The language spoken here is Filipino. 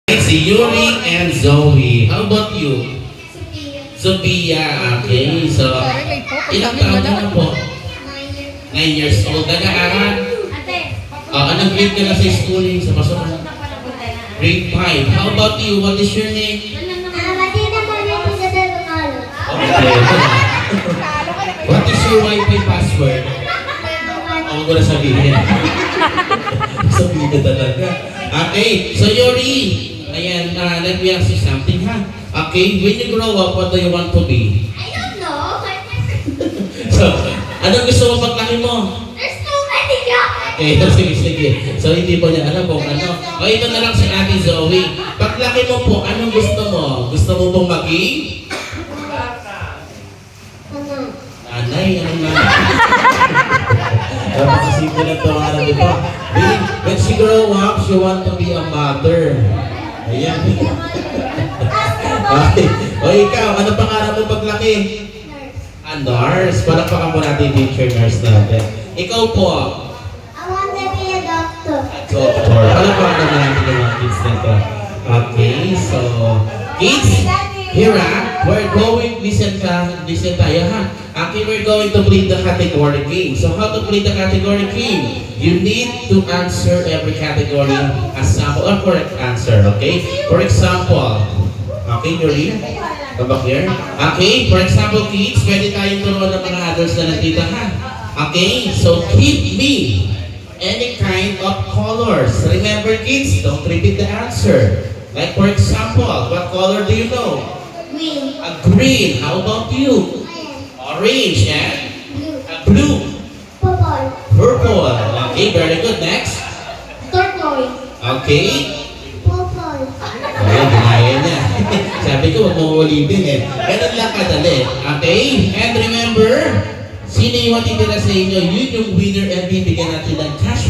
Si Yuri and Zoe. How about you? Sophia. Sophia. Okay. So, ilang taon ka na po? 9 years old. Nag-aaral? Ate. Anong grade ka na sa schooling? Sa pasokan? Grade 5. How about you? What is your name? Okay. What is your Wi-Fi password? Ako ko na sabihin. Sabihin na talaga. Okay. So, Yuri. Ayan, let me ask you something, ha? Okay, when you grow up, what do you want to be? I don't know. So, anong gusto mo paglaki mo? There's too many jobs. Okay, sige. So, hindi po niya alam kung ano. O, ito na lang si Ate Zoe. Paglaki mo po, anong gusto mo? Gusto mo pong maging? Nanay, anong nanay? Napakasipo na ito, ano dito. When she grow up, she want to be a mother. Ayan. Okay. O ikaw, ano pangarap mo paglaki? A nurse. Palakpakan po natin teacher nurse natin. Ikaw po. I want to be a doctor. Doctor. Palakpakan naman natin yung mga kids nito. Okay, so kids, here we're going, listen tayo ha. Okay, we're going to play the category game. So how to play the category game? You need to answer every category as sample or correct answer, okay? For example, okay, Yuri, come back here. Okay, for example, kids, pwede tayong turuan ng mga adults na nandito ha. Okay, so give me any kind of colors. Remember kids, don't repeat the answer. Like for example, what color do you know? Green. A green. How about you? Orange and Blue. a blue. Purple. Purple. Okay, very good. Next. Turquoise. Okay. Purple. Ayan, ginaya niya. Sabi ko, huwag mo ulitin eh. Ganun lang kadali. Okay? And remember, sino yung matitira sa inyo? Yun yung winner and bibigyan natin ng cash